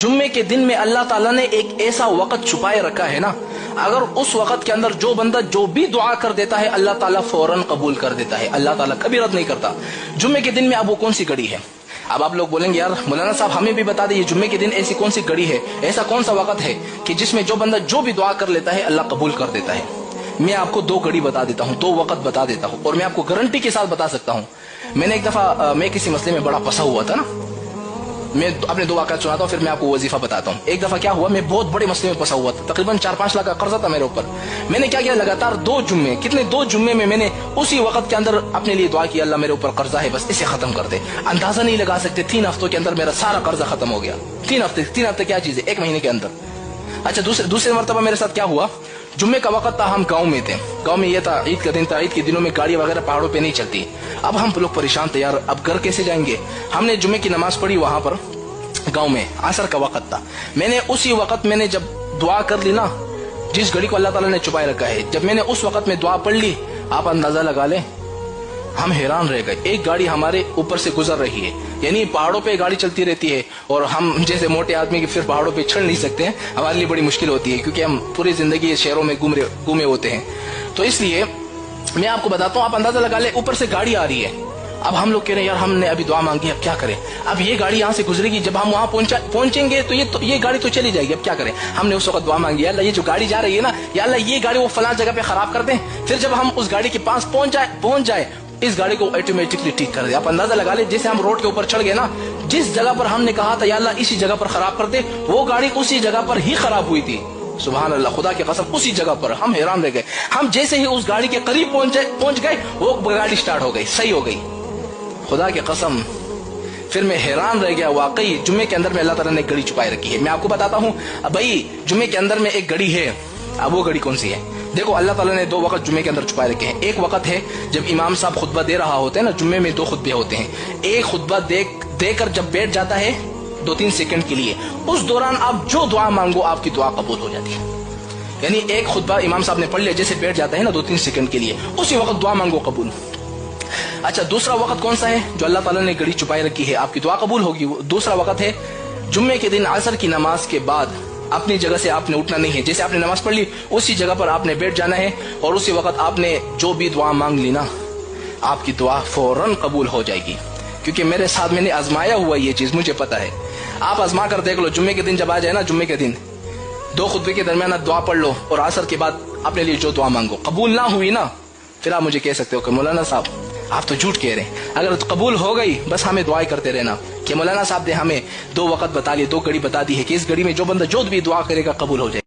जुम्मे के दिन में अल्लाह ताला ने एक ऐसा वक़्त छुपाए रखा है ना, अगर उस वक़्त के अंदर जो बंदा जो भी दुआ कर देता है अल्लाह ताला फौरन कबूल कर देता है। अल्लाह ताला कभी रद्द नहीं करता। जुम्मे के दिन में अब वो कौन सी घड़ी है? अब आप लोग बोलेंगे यार मौलाना साहब हमें भी बता दीजिए जुम्मे के दिन ऐसी कौन सी घड़ी है, ऐसा कौन सा वक़्त है कि जिसमें जो बंदा जो भी दुआ कर लेता है अल्लाह कबूल कर देता है। मैं आपको दो घड़ी बता देता हूँ, दो वक़्त बता देता हूँ और मैं आपको गारंटी के साथ बता सकता हूँ। मैंने एक दफा मैं किसी मसले में बड़ा फंसा हुआ था ना, मैं अपने दो वाक़यात सुनाता हूँ फिर मैं आपको वजीफा बताता हूँ। एक दफा क्या हुआ, मैं बहुत बड़े मसले में फंसा हुआ था, तकरीबन 4-5 लाख का कर्जा था मेरे ऊपर। मैंने क्या किया, लगातार दो जुम्मे में मैंने उसी वक्त के अंदर अपने लिए दुआ की, अल्लाह मेरे ऊपर कर्जा है बस इसे खत्म कर दे। अंदाजा नहीं लगा सकते 3 हफ्तों के अंदर मेरा सारा कर्जा खत्म हो गया। 3 हफ्ते क्या चीज है, 1 महीने के अंदर। अच्छा दूसरे मरतबा मेरे साथ क्या हुआ, जुम्मे का वक्त था, हम गांव में थे। गांव में ये था ईद का दिन था, ईद के दिनों में गाड़ी वगैरह पहाड़ों पे नहीं चलती। अब हम लोग परेशान थे यार, अब घर कैसे जाएंगे। हमने जुम्मे की नमाज पढ़ी वहां पर गांव में, असर का वक्त था। मैंने उसी वक्त मैंने जब दुआ कर ली ना, जिस घड़ी को अल्लाह ताला ने छुपाए रखा है, जब मैंने उस वक्त में दुआ पढ़ ली, आप अंदाजा लगा लें हम हैरान रह गए। एक गाड़ी हमारे ऊपर से गुजर रही है, यानी पहाड़ों पे गाड़ी चलती रहती है और हम जैसे मोटे आदमी की फिर पहाड़ों पे चढ़ नहीं सकते हैं, हमारे लिए बड़ी मुश्किल होती है क्योंकि हम पूरी जिंदगी शहरों में घूमे होते हैं। तो इसलिए मैं आपको बताता हूँ, आप अंदाजा लगा ले ऊपर से गाड़ी आ रही है। अब हम लोग कह रहे हैं यार हमने अभी दुआ मांगी, अब क्या करें। अब ये गाड़ी यहाँ से गुजरेगी, जब हम वहां पहुंचेंगे तो ये गाड़ी तो चली जाएगी, अब क्या करें। हमने उस वक्त दुआ मांगी, यार ये जो गाड़ी जा रही है ना, या अल्लाह ये गाड़ी वो फलां जगह पे खराब कर दें, फिर जब हम उस गाड़ी के पास पहुंच जाए इस गाड़ी को ऑटोमेटिकली ठीक कर दे। आप अंदाजा लगा ले, जैसे हम रोड के ऊपर चढ़ गए ना, जिस जगह पर हमने कहा था या अल्लाह इसी जगह पर खराब कर दे, वो गाड़ी उसी जगह पर ही खराब हुई थी। सुभान अल्लाह, खुदा की कसम उसी जगह पर। हम हैरान रह गए। हम जैसे ही उस गाड़ी के करीब पहुंच गए वो गाड़ी स्टार्ट हो गई, सही हो गई, खुदा की कसम। फिर मैं हैरान रह गया, वाकई जुम्मे के अंदर में अल्लाह ताला ने घड़ी छुपाए रखी है। मैं आपको बताता हूँ भाई, जुम्मे के अंदर में एक घड़ी है। अब वो घड़ी कौन सी है? देखो अल्लाह ताला ने 2 वक्त जुम्मे के अंदर छुपाए रखे हैं। एक वक्त है जब इमाम साहब खुतबा दे रहा होते हैं ना, जुम्मे में 2 खुतबे होते हैं। एक खुतबा देकर जब बैठ जाता है 2-3 सेकंड के लिए, उस दौरान आप जो दुआ मांगो आपकी दुआ कबूल हो जाती है। यानी एक खुतबा इमाम साहब ने पढ़ लिया, जैसे बैठ जाता है ना 2-3 सेकंड के लिए, उसी वक्त दुआ मांगो कबूल। अच्छा दूसरा वक्त कौन सा है जो अल्लाह ताला ने घड़ी छुपाई रखी है, आपकी दुआ कबूल होगी। दूसरा वक्त है जुम्मे के दिन असर की नमाज के बाद अपनी जगह से आपने उठना नहीं है। जैसे आपने नमाज पढ़ ली उसी जगह पर आपने बैठ जाना है और उसी वक्त आपने जो भी दुआ मांग ली ना, आपकी दुआ फौरन कबूल हो जाएगी। क्योंकि मेरे साथ मैंने आजमाया हुआ ये चीज, मुझे पता है। आप आजमा कर देख लो, जुम्मे के दिन जब आ जाए ना, जुम्मे के दिन 2 खुतबे के दरमियान दुआ पढ़ लो और असर के बाद अपने लिए जो दुआ मांगो, कबूल ना हुई ना, फिर आप मुझे कह सकते हो कि मौलाना साहब आप तो झूठ कह रहे हैं। अगर तो कबूल हो गई बस हमें दुआएं करते रहना कि मौलाना साहब ने हमें 2 वक्त बता लिए, 2 घड़ी बता दी है कि इस घड़ी में जो बंदा जो भी दुआ करेगा कबूल हो जाए।